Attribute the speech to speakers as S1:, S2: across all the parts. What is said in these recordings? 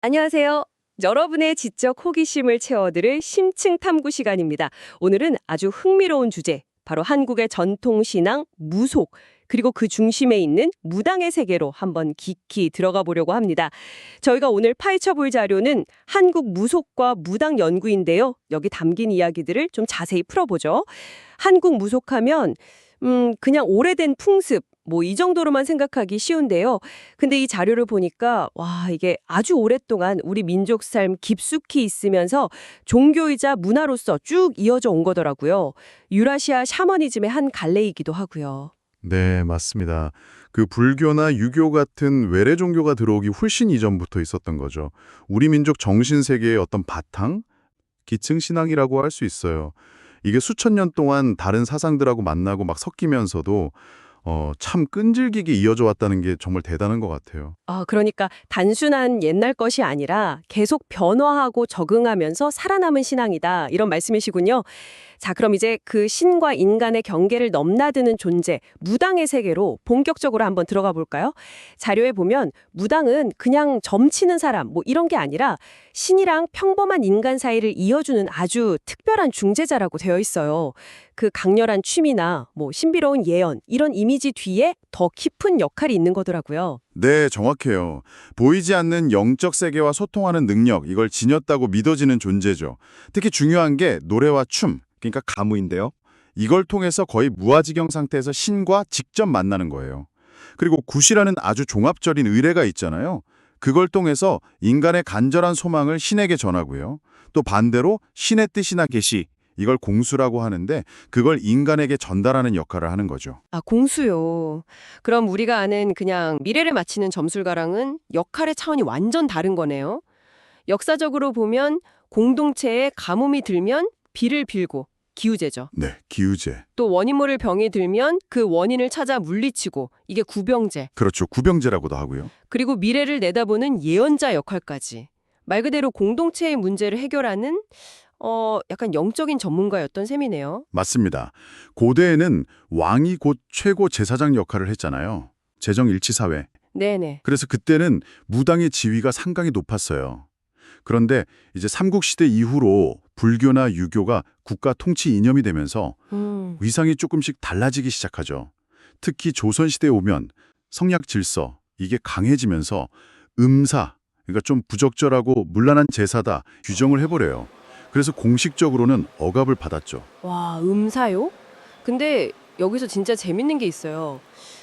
S1: 안녕하세요. 여러분의 지적 호기심을 채워드릴 심층 탐구 시간입니다. 오늘은 아주 흥미로운 주제, 바로 한국의 전통 신앙 무속, 그리고 그 중심에 있는 무당의 세계로 한번 깊이 들어가 보려고 합니다. 저희가 오늘 파헤쳐 볼 자료는 한국 무속과 무당 연구인데요. 여기 담긴 이야기들을 좀 자세히 풀어보죠. 한국 무속하면 그냥 오래된 풍습, 뭐 이 정도로만 생각하기 쉬운데요. 근데 이 자료를 보니까 와, 이게 아주 오랫동안 우리 민족 삶 깊숙이 있으면서 종교이자 문화로서 쭉 이어져 온 거더라고요. 유라시아 샤머니즘의 한 갈래이기도 하고요.
S2: 네, 맞습니다. 그 불교나 유교 같은 외래 종교가 들어오기 훨씬 이전부터 있었던 거죠. 우리 민족 정신 세계의 어떤 바탕, 기층 신앙이라고 할 수 있어요. 이게 수천 년 동안 다른 사상들하고 만나고 막 섞이면서도 참 끈질기게 이어져 왔다는 게 정말 대단한 것 같아요.
S1: 그러니까 단순한 옛날 것이 아니라 계속 변화하고 적응하면서 살아남은 신앙이다. 이런 말씀이시군요. 자, 그럼 이제 그 신과 인간의 경계를 넘나드는 존재, 무당의 세계로 본격적으로 한번 들어가 볼까요? 자료에 보면 무당은 그냥 점치는 사람, 뭐 이런 게 아니라 신이랑 평범한 인간 사이를 이어주는 아주 특별한 중재자라고 되어 있어요. 그 강렬한 취미나 뭐 신비로운 예언, 이런 이미지 뒤에 더 깊은 역할이 있는 거더라고요.
S2: 네, 정확해요. 보이지 않는 영적 세계와 소통하는 능력, 이걸 지녔다고 믿어지는 존재죠. 특히 중요한 게 노래와 춤, 그러니까 가무인데요. 이걸 통해서 거의 무아지경 상태에서 신과 직접 만나는 거예요. 그리고 굿이라는 아주 종합적인 의뢰가 있잖아요. 그걸 통해서 인간의 간절한 소망을 신에게 전하고요. 또 반대로 신의 뜻이나 계시, 이걸 공수라고 하는데 그걸 인간에게 전달하는 역할을 하는 거죠.
S1: 아, 공수요. 그럼 우리가 아는 그냥 미래를 맞히는 점술가랑은 역할의 차원이 완전 다른 거네요. 역사적으로 보면 공동체에 가뭄이 들면 비를 빌고 기우제죠.
S2: 네, 기우제.
S1: 또 원인 모를 병이 들면 그 원인을 찾아 물리치고 이게 구병제.
S2: 그렇죠. 구병제라고도 하고요.
S1: 그리고 미래를 내다보는 예언자 역할까지. 말 그대로 공동체의 문제를 해결하는 약간 영적인 전문가였던 셈이네요.
S2: 맞습니다. 고대에는 왕이 곧 최고 제사장 역할을 했잖아요. 재정일치사회.
S1: 네네.
S2: 그래서 그때는 무당의 지위가 상당히 높았어요. 그런데 이제 삼국시대 이후로 불교나 유교가 국가 통치 이념이 되면서 위상이 조금씩 달라지기 시작하죠. 특히 조선시대에 오면 성약 질서, 이게 강해지면서 음사, 그러니까 좀 부적절하고 문란한 제사다 규정을 해버려요. 그래서 공식적으로는 억압을 받았죠.
S1: 와, 음사요? 근데 여기서 진짜 재밌는 게 있어요.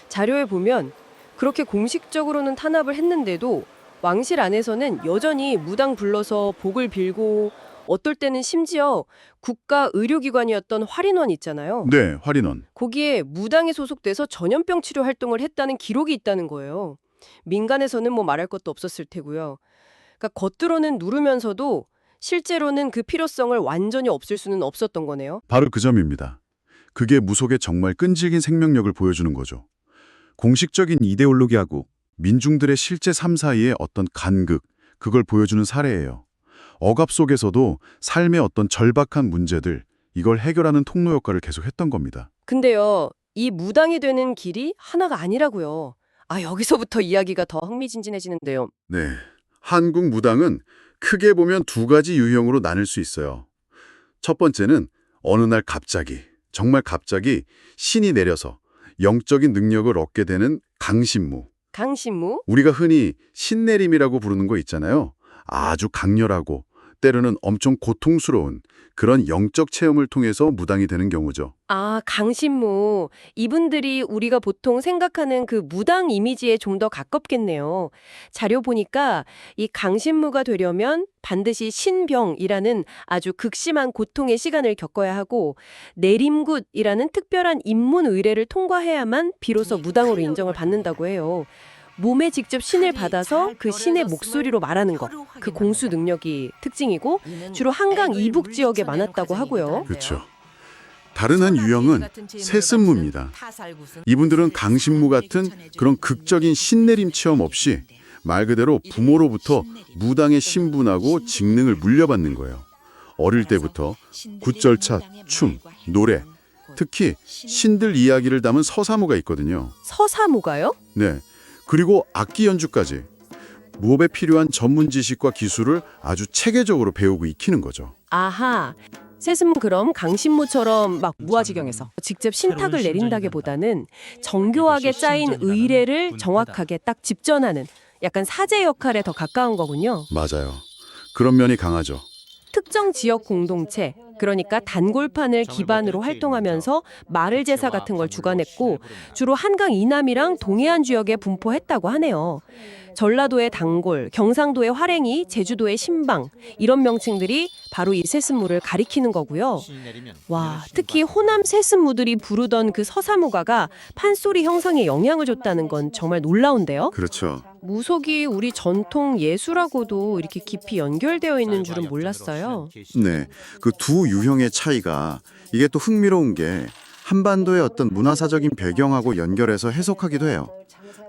S1: 자료에 보면 그렇게 공식적으로는 탄압을 했는데도 왕실 안에서는 여전히 무당 불러서 복을 빌고 어떨 때는 심지어 국가 의료기관이었던 활인원 있잖아요.
S2: 네, 활인원.
S1: 거기에 무당이 소속돼서 전염병 치료 활동을 했다는 기록이 있다는 거예요. 민간에서는 뭐 말할 것도 없었을 테고요. 그러니까 겉으로는 누르면서도 실제로는 그 필요성을 완전히 없앨 수는 없었던 거네요.
S2: 바로 그 점입니다. 그게 무속의 정말 끈질긴 생명력을 보여주는 거죠. 공식적인 이데올로기하고 민중들의 실제 삶 사이의 어떤 간극, 그걸 보여주는 사례예요. 억압 속에서도 삶의 어떤 절박한 문제들, 이걸 해결하는 통로 역할을 계속했던 겁니다.
S1: 근데요, 이 무당이 되는 길이 하나가 아니라고요. 아, 여기서부터 이야기가 더 흥미진진해지는데요.
S2: 네, 한국 무당은 크게 보면 두 가지 유형으로 나눌 수 있어요. 첫 번째는 어느 날 갑자기, 정말 갑자기 신이 내려서 영적인 능력을 얻게 되는 강신무.
S1: 강신무?
S2: 우리가 흔히 신내림이라고 부르는 거 있잖아요. 아주 강렬하고 때로는 엄청 고통스러운 그런 영적 체험을 통해서 무당이 되는 경우죠.
S1: 아, 강신무. 이분들이 우리가 보통 생각하는 그 무당 이미지에 좀 더 가깝겠네요. 자료 보니까 이 강신무가 되려면 반드시 신병이라는 아주 극심한 고통의 시간을 겪어야 하고 내림굿이라는 특별한 입문 의례를 통과해야만 비로소 무당으로 인정을 받는다고 해요. 몸에 직접 신을 받아서 그 신의 목소리로 말하는 것, 그 공수 능력이 특징이고 주로 한강 이북 지역에 많았다고 하고요.
S2: 그렇죠. 다른 한 유형은 세습무입니다. 이분들은 강신무 같은 그런 극적인 신내림 체험 없이 말 그대로 부모로부터 무당의 신분하고 직능을 물려받는 거예요. 어릴 때부터 굿절차, 춤, 노래, 특히 신들 이야기를 담은 서사무가 있거든요.
S1: 서사무가요?
S2: 네. 그리고 악기 연주까지. 무업에 필요한 전문 지식과 기술을 아주 체계적으로 배우고 익히는 거죠.
S1: 아하. 세습 그럼 강신무처럼 막 무아지경에서 직접 신탁을 내린다기보다는 정교하게 짜인 의례를 정확하게 딱 집전하는 약간 사제 역할에 더 가까운 거군요.
S2: 맞아요. 그런 면이 강하죠.
S1: 특정 지역 공동체, 그러니까 단골판을 기반으로 활동하면서 마을 제사 같은 걸 주관했고 주로 한강 이남이랑 동해안 지역에 분포했다고 하네요. 전라도의 단골, 경상도의 활행이, 제주도의 신방 이런 명칭들이 바로 이 세습무를 가리키는 거고요. 와, 특히 호남 세습무들이 부르던 그 서사무가가 판소리 형성에 영향을 줬다는 건 정말 놀라운데요.
S2: 그렇죠.
S1: 무속이 우리 전통 예술하고도 이렇게 깊이 연결되어 있는 줄은 몰랐어요.
S2: 네, 그 두 유형의 차이가 이게 또 흥미로운 게 한반도의 어떤 문화사적인 배경하고 연결해서 해석하기도 해요.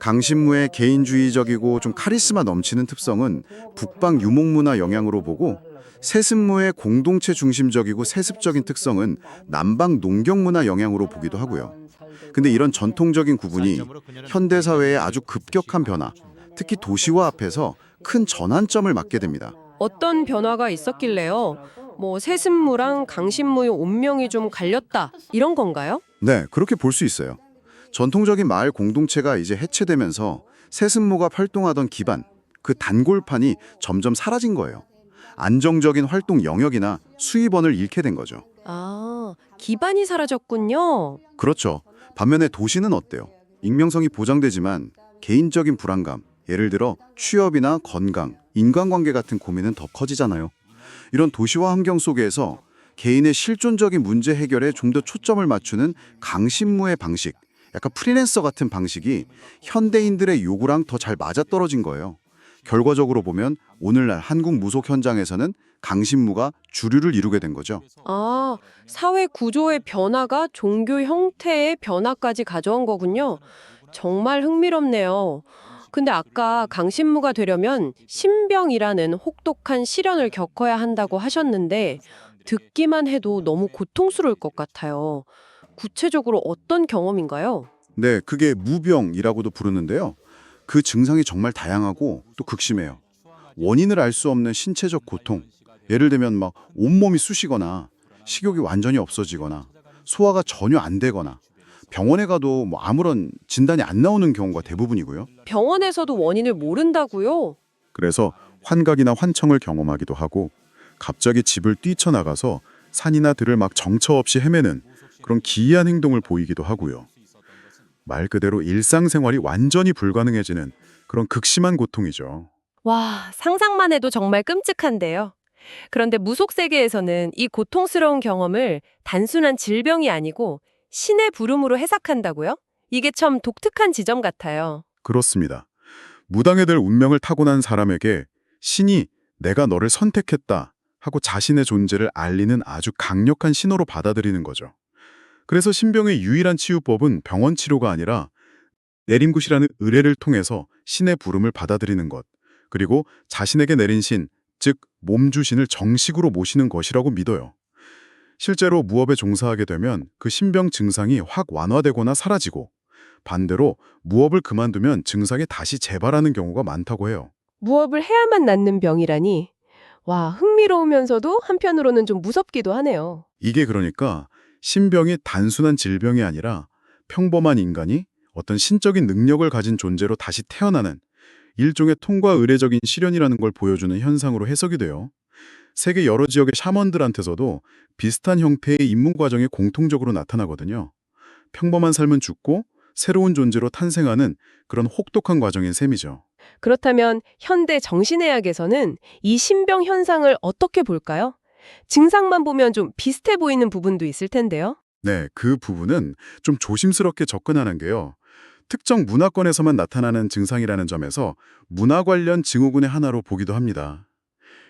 S2: 강신무의 개인주의적이고 좀 카리스마 넘치는 특성은 북방 유목문화 영향으로 보고 세습무의 공동체 중심적이고 세습적인 특성은 남방 농경문화 영향으로 보기도 하고요. 근데 이런 전통적인 구분이 현대사회의 아주 급격한 변화, 특히 도시화 앞에서 큰 전환점을 맞게 됩니다.
S1: 어떤 변화가 있었길래요? 뭐 세습무랑 강신무의 운명이 좀 갈렸다 이런 건가요?
S2: 네, 그렇게 볼 수 있어요. 전통적인 마을 공동체가 이제 해체되면서 세습무가 활동하던 기반, 그 단골판이 점점 사라진 거예요. 안정적인 활동 영역이나 수입원을 잃게 된 거죠.
S1: 아, 기반이 사라졌군요.
S2: 그렇죠. 반면에 도시는 어때요? 익명성이 보장되지만 개인적인 불안감, 예를 들어 취업이나 건강, 인간관계 같은 고민은 더 커지잖아요. 이런 도시화 환경 속에서 개인의 실존적인 문제 해결에 좀 더 초점을 맞추는 강신무의 방식, 약간 프리랜서 같은 방식이 현대인들의 요구랑 더 잘 맞아떨어진 거예요. 결과적으로 보면 오늘날 한국 무속 현장에서는 강신무가 주류를 이루게 된 거죠.
S1: 아, 사회 구조의 변화가 종교 형태의 변화까지 가져온 거군요. 정말 흥미롭네요. 근데 아까 강신무가 되려면 신병이라는 혹독한 시련을 겪어야 한다고 하셨는데 듣기만 해도 너무 고통스러울 것 같아요. 구체적으로 어떤 경험인가요?
S2: 네, 그게 무병이라고도 부르는데요. 그 증상이 정말 다양하고 또 극심해요. 원인을 알 수 없는 신체적 고통, 예를 들면 막 온몸이 쑤시거나 식욕이 완전히 없어지거나 소화가 전혀 안 되거나 병원에 가도 뭐 아무런 진단이 안 나오는 경우가 대부분이고요.
S1: 병원에서도 원인을 모른다고요?
S2: 그래서 환각이나 환청을 경험하기도 하고 갑자기 집을 뛰쳐나가서 산이나 들을 막 정처 없이 헤매는 그런 기이한 행동을 보이기도 하고요. 말 그대로 일상생활이 완전히 불가능해지는 그런 극심한 고통이죠.
S1: 와, 상상만 해도 정말 끔찍한데요. 그런데 무속 세계에서는 이 고통스러운 경험을 단순한 질병이 아니고 신의 부름으로 해석한다고요? 이게 참 독특한 지점 같아요.
S2: 그렇습니다. 무당에 될 운명을 타고난 사람에게 신이 내가 너를 선택했다 하고 자신의 존재를 알리는 아주 강력한 신호로 받아들이는 거죠. 그래서 신병의 유일한 치유법은 병원 치료가 아니라 내림굿이라는 의례를 통해서 신의 부름을 받아들이는 것, 그리고 자신에게 내린 신, 즉 몸주신을 정식으로 모시는 것이라고 믿어요. 실제로 무업에 종사하게 되면 그 신병 증상이 확 완화되거나 사라지고 반대로 무업을 그만두면 증상이 다시 재발하는 경우가 많다고 해요.
S1: 무업을 해야만 낫는 병이라니. 와, 흥미로우면서도 한편으로는 좀 무섭기도 하네요.
S2: 이게 그러니까 신병이 단순한 질병이 아니라 평범한 인간이 어떤 신적인 능력을 가진 존재로 다시 태어나는 일종의 통과 의례적인 실현이라는 걸 보여주는 현상으로 해석이 돼요. 세계 여러 지역의 샤먼들한테서도 비슷한 형태의 입문 과정이 공통적으로 나타나거든요. 평범한 삶은 죽고 새로운 존재로 탄생하는 그런 혹독한 과정인 셈이죠.
S1: 그렇다면 현대 정신의학에서는 이 신병 현상을 어떻게 볼까요? 증상만 보면 좀 비슷해 보이는 부분도 있을 텐데요.
S2: 네, 그 부분은 좀 조심스럽게 접근하는 게요. 특정 문화권에서만 나타나는 증상이라는 점에서 문화 관련 증후군의 하나로 보기도 합니다.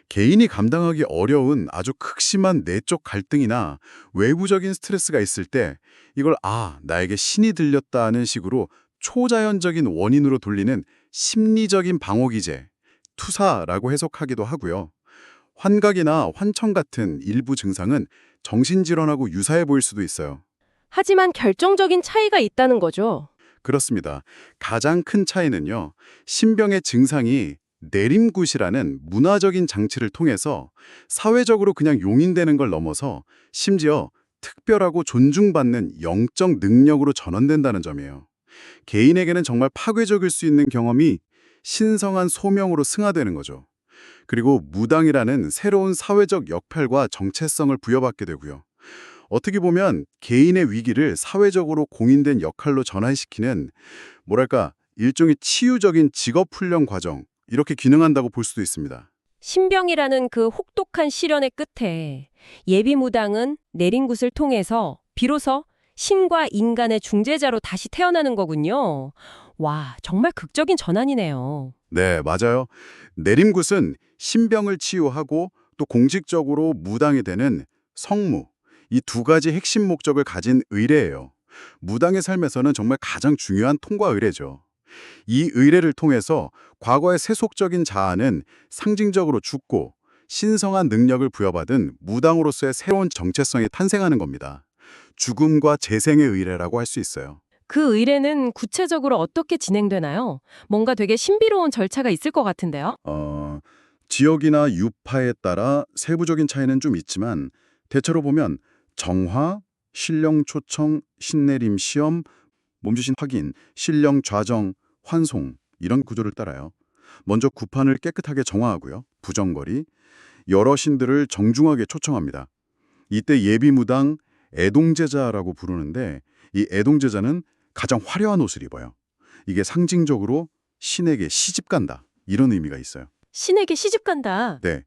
S2: 개인이 감당하기 어려운 아주 극심한 내적 갈등이나 외부적인 스트레스가 있을 때 이걸 나에게 신이 들렸다는 식으로 초자연적인 원인으로 돌리는 심리적인 방어기제, 투사라고 해석하기도 하고요. 환각이나 환청 같은 일부 증상은 정신질환하고 유사해 보일 수도 있어요.
S1: 하지만 결정적인 차이가 있다는 거죠.
S2: 그렇습니다. 가장 큰 차이는요. 신병의 증상이 내림굿이라는 문화적인 장치를 통해서 사회적으로 그냥 용인되는 걸 넘어서 심지어 특별하고 존중받는 영적 능력으로 전환된다는 점이에요. 개인에게는 정말 파괴적일 수 있는 경험이 신성한 소명으로 승화되는 거죠. 그리고 무당이라는 새로운 사회적 역할과 정체성을 부여받게 되고요. 어떻게 보면 개인의 위기를 사회적으로 공인된 역할로 전환시키는 뭐랄까 일종의 치유적인 직업훈련 과정 이렇게 기능한다고 볼 수도 있습니다.
S1: 신병이라는 그 혹독한 시련의 끝에 예비무당은 내린굿을 통해서 비로소 신과 인간의 중재자로 다시 태어나는 거군요. 와, 정말 극적인 전환이네요.
S2: 네, 맞아요. 내림굿은 신병을 치유하고 또 공식적으로 무당이 되는 성무, 이 두 가지 핵심 목적을 가진 의례예요. 무당의 삶에서는 정말 가장 중요한 통과 의례죠. 이 의례를 통해서 과거의 세속적인 자아는 상징적으로 죽고 신성한 능력을 부여받은 무당으로서의 새로운 정체성이 탄생하는 겁니다. 죽음과 재생의 의례라고 할 수 있어요.
S1: 그 의례는 구체적으로 어떻게 진행되나요? 뭔가 되게 신비로운 절차가 있을 것 같은데요.
S2: 지역이나 유파에 따라 세부적인 차이는 좀 있지만 대체로 보면 정화, 신령 초청, 신내림 시험, 몸주신 확인, 신령 좌정, 환송 이런 구조를 따라요. 먼저 구판을 깨끗하게 정화하고요. 부정거리, 여러 신들을 정중하게 초청합니다. 이때 예비무당, 애동제자라고 부르는데 이 애동제자는 가장 화려한 옷을 입어요. 이게 상징적으로 신에게 시집간다 이런 의미가 있어요.
S1: 신에게 시집간다.
S2: 네,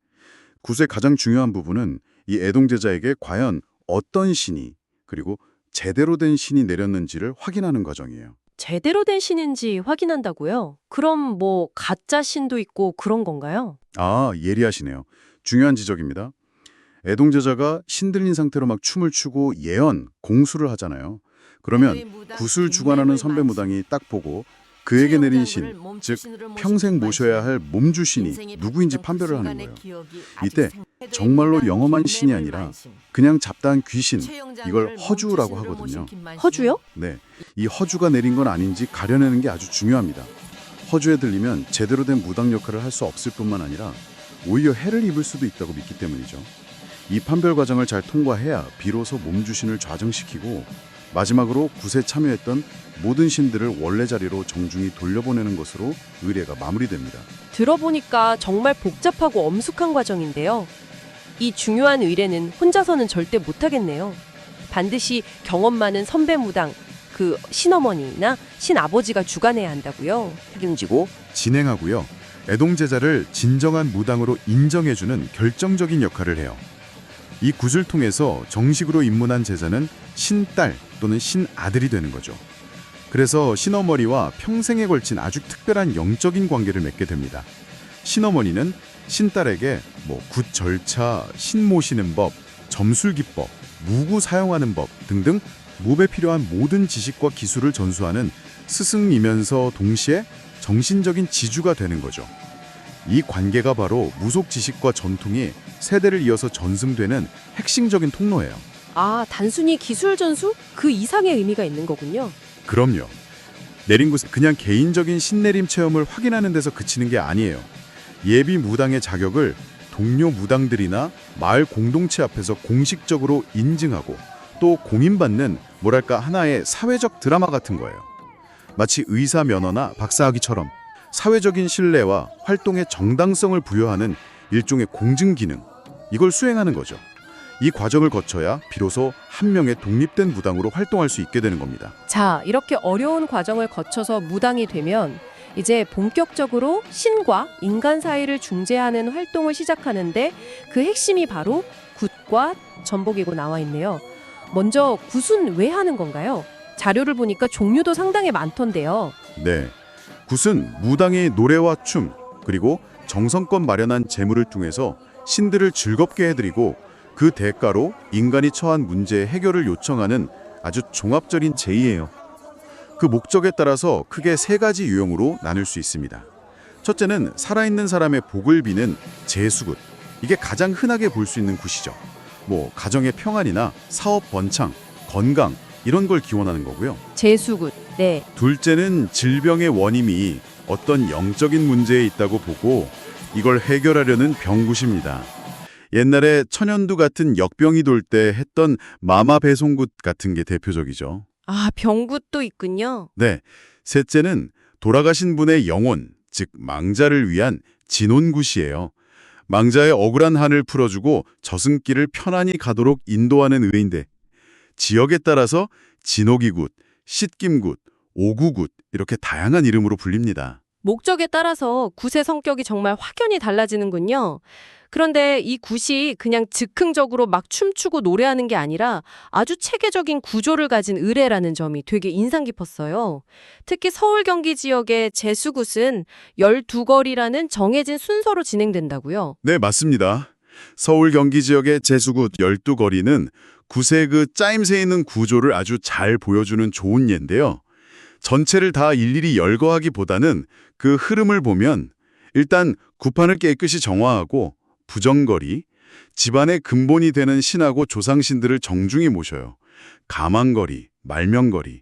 S2: 굿의 가장 중요한 부분은 이 애동제자에게 과연 어떤 신이 그리고 제대로 된 신이 내렸는지를 확인하는 과정이에요.
S1: 제대로 된 신인지 확인한다고요? 그럼 뭐 가짜 신도 있고 그런 건가요?
S2: 아, 예리하시네요. 중요한 지적입니다. 애동제자가 신들린 상태로 막 춤을 추고 예언, 공수를 하잖아요. 그러면 굿을 주관하는 선배 무당이 딱 보고 그에게 내린 신, 즉 평생 모셔야 할 몸주신이 누구인지 판별을 하는 거예요. 이때 정말로 영험한 신이 아니라 그냥 잡다한 귀신, 이걸 허주라고 하거든요.
S1: 허주요?
S2: 네, 이 허주가 내린 건 아닌지 가려내는 게 아주 중요합니다. 허주에 들리면 제대로 된 무당 역할을 할 수 없을 뿐만 아니라 오히려 해를 입을 수도 있다고 믿기 때문이죠. 이 판별 과정을 잘 통과해야 비로소 몸주신을 좌정시키고 마지막으로 굿에 참여했던 모든 신들을 원래 자리로 정중히 돌려보내는 것으로 의례가 마무리됩니다.
S1: 들어보니까 정말 복잡하고 엄숙한 과정인데요. 이 중요한 의례는 혼자서는 절대 못하겠네요. 반드시 경험 많은 선배 무당, 그 신어머니나 신아버지가 주관해야 한다고요.
S2: 책임지고 진행하고요. 애동제자를 진정한 무당으로 인정해주는 결정적인 역할을 해요. 이 굿을 통해서 정식으로 입문한 제자는 신딸 또는 신아들이 되는 거죠. 그래서 신어머니와 평생에 걸친 아주 특별한 영적인 관계를 맺게 됩니다. 신어머니는 신딸에게 굿 절차, 신 모시는 법, 점술기법, 무구 사용하는 법 등등 무배 필요한 모든 지식과 기술을 전수하는 스승이면서 동시에 정신적인 지주가 되는 거죠. 이 관계가 바로 무속 지식과 전통이 세대를 이어서 전승되는 핵심적인 통로예요.
S1: 아, 단순히 기술 전수? 그 이상의 의미가 있는 거군요.
S2: 그럼요. 내린 곳은 그냥 개인적인 신내림 체험을 확인하는 데서 그치는 게 아니에요. 예비 무당의 자격을 동료 무당들이나 마을 공동체 앞에서 공식적으로 인증하고 또 공인받는 뭐랄까 하나의 사회적 드라마 같은 거예요. 마치 의사 면허나 박사학위처럼 사회적인 신뢰와 활동의 정당성을 부여하는 일종의 공증 기능, 이걸 수행하는 거죠. 이 과정을 거쳐야 비로소 한 명의 독립된 무당으로 활동할 수 있게 되는 겁니다.
S1: 자, 이렇게 어려운 과정을 거쳐서 무당이 되면 이제 본격적으로 신과 인간 사이를 중재하는 활동을 시작하는데 그 핵심이 바로 굿과 전복이고 나와 있네요. 먼저 굿은 왜 하는 건가요? 자료를 보니까 종류도 상당히 많던데요.
S2: 네, 굿은 무당의 노래와 춤 그리고 정성껏 마련한 재물을 통해서 신들을 즐겁게 해드리고 그 대가로 인간이 처한 문제의 해결을 요청하는 아주 종합적인 제의예요. 그 목적에 따라서 크게 세 가지 유형으로 나눌 수 있습니다. 첫째는 살아있는 사람의 복을 비는 제수굿. 이게 가장 흔하게 볼 수 있는 굿이죠. 가정의 평안이나 사업 번창, 건강 이런 걸 기원하는 거고요.
S1: 제수굿. 네.
S2: 둘째는 질병의 원인이 어떤 영적인 문제에 있다고 보고 이걸 해결하려는 병굿입니다. 옛날에 천연두 같은 역병이 돌 때 했던 마마 배송굿 같은 게 대표적이죠.
S1: 아, 병굿도 있군요.
S2: 네, 셋째는 돌아가신 분의 영혼, 즉 망자를 위한 진혼굿이에요. 망자의 억울한 한을 풀어주고 저승길을 편안히 가도록 인도하는 의인데 지역에 따라서 진호기굿, 씻김굿, 오구굿 이렇게 다양한 이름으로 불립니다.
S1: 목적에 따라서 굿의 성격이 정말 확연히 달라지는군요. 그런데 이 굿이 그냥 즉흥적으로 막 춤추고 노래하는 게 아니라 아주 체계적인 구조를 가진 의례라는 점이 되게 인상 깊었어요. 특히 서울 경기 지역의 제수굿은 12거리라는 정해진 순서로 진행된다고요.
S2: 네, 맞습니다. 서울 경기 지역의 제수굿 12거리는 굿의 그 짜임새 있는 구조를 아주 잘 보여주는 좋은 예인데요. 전체를 다 일일이 열거하기보다는 그 흐름을 보면 일단 굿판을 깨끗이 정화하고 부정거리, 집안의 근본이 되는 신하고 조상신들을 정중히 모셔요. 가망거리, 말명거리,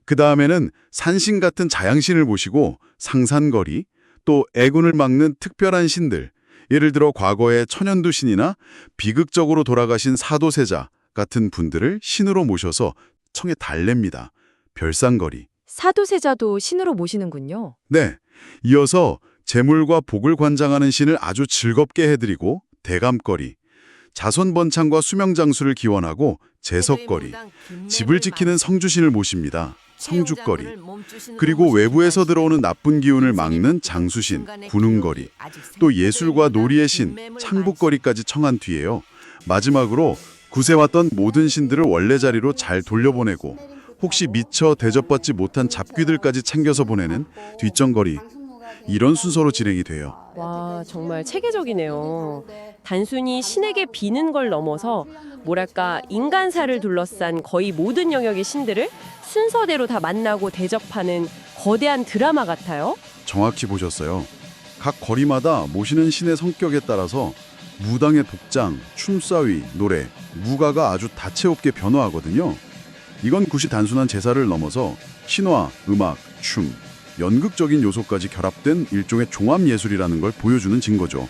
S2: 그 다음에는 산신 같은 자양신을 모시고 상산거리, 또 애군을 막는 특별한 신들, 예를 들어 과거의 천연두 신이나 비극적으로 돌아가신 사도세자 같은 분들을 신으로 모셔서 청에 달랩니다. 별상거리.
S1: 사도세자도 신으로 모시는군요.
S2: 네, 이어서 재물과 복을 관장하는 신을 아주 즐겁게 해드리고 대감거리, 자손번창과 수명장수를 기원하고 제석거리, 집을 지키는 성주신을 모십니다. 성주거리, 그리고 외부에서 들어오는 나쁜 기운을 막는 장수신, 군웅거리, 또 예술과 놀이의 신, 창북거리까지 청한 뒤에요. 마지막으로 굿에 왔던 모든 신들을 원래 자리로 잘 돌려보내고 혹시 미처 대접받지 못한 잡귀들까지 챙겨서 보내는 뒷정거리, 이런 순서로 진행이 돼요.
S1: 와, 정말 체계적이네요. 단순히 신에게 비는 걸 넘어서 뭐랄까 인간사를 둘러싼 거의 모든 영역의 신들을 순서대로 다 만나고 대접하는 거대한 드라마 같아요.
S2: 정확히 보셨어요. 각 거리마다 모시는 신의 성격에 따라서 무당의 복장, 춤사위, 노래, 무가가 아주 다채롭게 변화하거든요. 이건 굿이 단순한 제사를 넘어서 신화, 음악, 춤, 연극적인 요소까지 결합된 일종의 종합예술이라는 걸 보여주는 증거죠.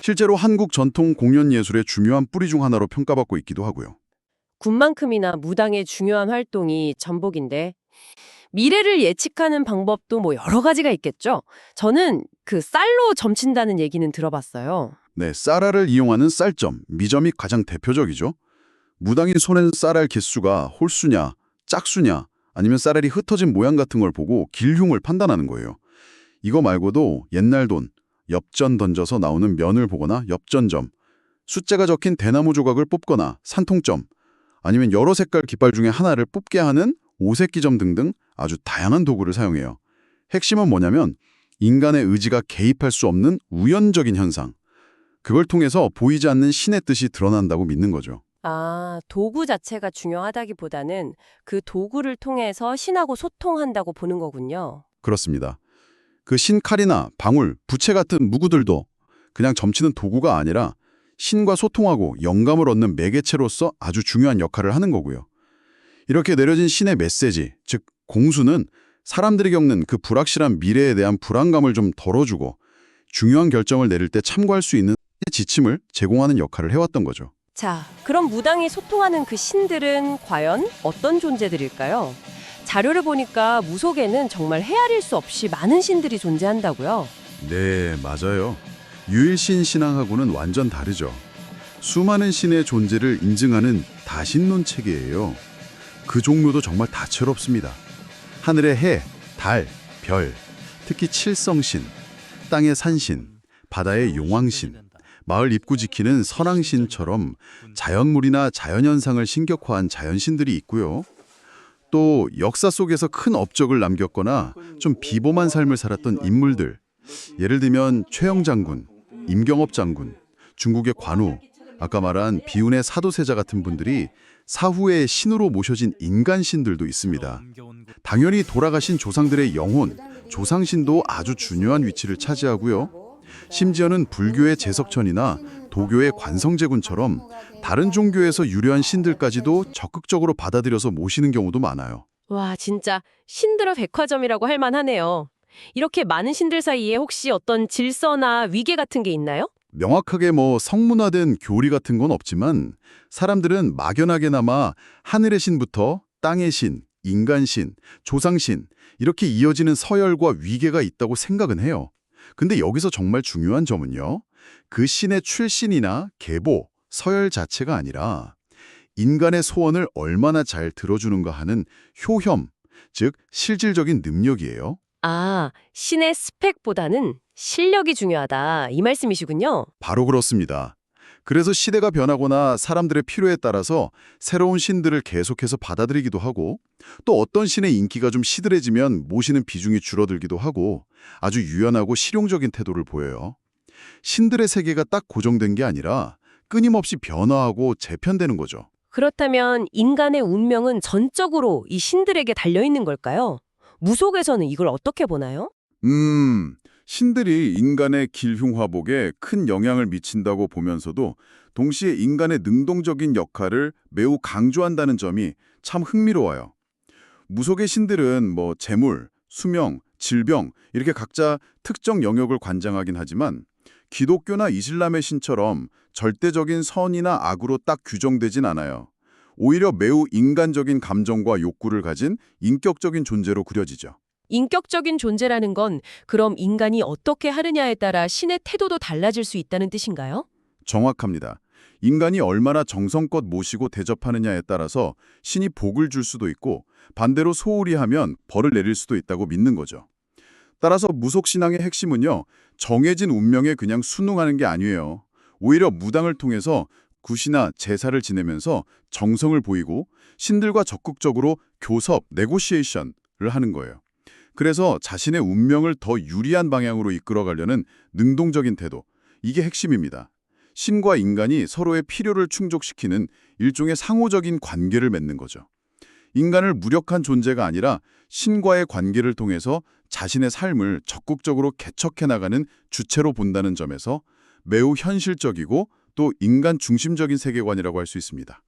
S2: 실제로 한국 전통 공연예술의 중요한 뿌리 중 하나로 평가받고 있기도 하고요.
S1: 굿만큼이나 무당의 중요한 활동이 전복인데 미래를 예측하는 방법도 뭐 여러 가지가 있겠죠. 저는 그 쌀로 점친다는 얘기는 들어봤어요.
S2: 네, 쌀알을 이용하는 쌀점, 미점이 가장 대표적이죠. 무당이 손엔 쌀알 개수가 홀수냐, 짝수냐, 아니면 쌀알이 흩어진 모양 같은 걸 보고 길흉을 판단하는 거예요. 이거 말고도 옛날 돈, 엽전 던져서 나오는 면을 보거나 엽전점, 숫자가 적힌 대나무 조각을 뽑거나 산통점, 아니면 여러 색깔 깃발 중에 하나를 뽑게 하는 오색기점 등등 아주 다양한 도구를 사용해요. 핵심은 뭐냐면 인간의 의지가 개입할 수 없는 우연적인 현상, 그걸 통해서 보이지 않는 신의 뜻이 드러난다고 믿는 거죠.
S1: 아, 도구 자체가 중요하다기보다는 그 도구를 통해서 신하고 소통한다고 보는 거군요.
S2: 그렇습니다. 그 신칼이나 방울, 부채 같은 무구들도 그냥 점치는 도구가 아니라 신과 소통하고 영감을 얻는 매개체로서 아주 중요한 역할을 하는 거고요. 이렇게 내려진 신의 메시지, 즉 공수는 사람들이 겪는 그 불확실한 미래에 대한 불안감을 좀 덜어주고 중요한 결정을 내릴 때 참고할 수 있는 지침을 제공하는 역할을 해왔던 거죠.
S1: 자, 그럼 무당이 소통하는 그 신들은 과연 어떤 존재들일까요? 자료를 보니까 무속에는 정말 헤아릴 수 없이 많은 신들이 존재한다고요.
S2: 네, 맞아요. 유일신 신앙하고는 완전 다르죠. 수많은 신의 존재를 인증하는 다신론 체계예요. 그 종류도 정말 다채롭습니다. 하늘의 해, 달, 별, 특히 칠성신, 땅의 산신, 바다의 용왕신, 마을 입구 지키는 선왕신처럼 자연물이나 자연현상을 신격화한 자연신들이 있고요. 또 역사 속에서 큰 업적을 남겼거나 좀 비범한 삶을 살았던 인물들, 예를 들면 최영 장군, 임경업 장군, 중국의 관우, 아까 말한 비운의 사도세자 같은 분들이 사후에 신으로 모셔진 인간신들도 있습니다. 당연히 돌아가신 조상들의 영혼, 조상신도 아주 중요한 위치를 차지하고요. 심지어는 불교의 제석천이나 도교의 관성제군처럼 다른 종교에서 유래한 신들까지도 적극적으로 받아들여서 모시는 경우도 많아요.
S1: 와, 진짜 신들의 백화점이라고 할 만하네요. 이렇게 많은 신들 사이에 혹시 어떤 질서나 위계 같은 게 있나요?
S2: 명확하게 뭐 성문화된 교리 같은 건 없지만 사람들은 막연하게나마 하늘의 신부터 땅의 신, 인간 신, 조상 신 이렇게 이어지는 서열과 위계가 있다고 생각은 해요. 근데 여기서 정말 중요한 점은요. 그 신의 출신이나 계보, 서열 자체가 아니라 인간의 소원을 얼마나 잘 들어주는가 하는 효혐, 즉 실질적인 능력이에요.
S1: 아, 신의 스펙보다는 실력이 중요하다. 이 말씀이시군요.
S2: 바로 그렇습니다. 그래서 시대가 변하거나 사람들의 필요에 따라서 새로운 신들을 계속해서 받아들이기도 하고 또 어떤 신의 인기가 좀 시들해지면 모시는 비중이 줄어들기도 하고 아주 유연하고 실용적인 태도를 보여요. 신들의 세계가 딱 고정된 게 아니라 끊임없이 변화하고 재편되는 거죠.
S1: 그렇다면 인간의 운명은 전적으로 이 신들에게 달려있는 걸까요? 무속에서는 이걸 어떻게 보나요?
S2: 신들이 인간의 길흉화복에 큰 영향을 미친다고 보면서도 동시에 인간의 능동적인 역할을 매우 강조한다는 점이 참 흥미로워요. 무속의 신들은 뭐 재물, 수명, 질병 이렇게 각자 특정 영역을 관장하긴 하지만 기독교나 이슬람의 신처럼 절대적인 선이나 악으로 딱 규정되진 않아요. 오히려 매우 인간적인 감정과 욕구를 가진 인격적인 존재로 그려지죠.
S1: 인격적인 존재라는 건 그럼 인간이 어떻게 하느냐에 따라 신의 태도도 달라질 수 있다는 뜻인가요?
S2: 정확합니다. 인간이 얼마나 정성껏 모시고 대접하느냐에 따라서 신이 복을 줄 수도 있고 반대로 소홀히 하면 벌을 내릴 수도 있다고 믿는 거죠. 따라서 무속신앙의 핵심은요. 정해진 운명에 그냥 순응하는 게 아니에요. 오히려 무당을 통해서 굿이나 제사를 지내면서 정성을 보이고 신들과 적극적으로 교섭, 네고시에이션을 하는 거예요. 그래서 자신의 운명을 더 유리한 방향으로 이끌어가려는 능동적인 태도, 이게 핵심입니다. 신과 인간이 서로의 필요를 충족시키는 일종의 상호적인 관계를 맺는 거죠. 인간을 무력한 존재가 아니라 신과의 관계를 통해서 자신의 삶을 적극적으로 개척해 나가는 주체로 본다는 점에서 매우 현실적이고 또 인간 중심적인 세계관이라고 할 수 있습니다.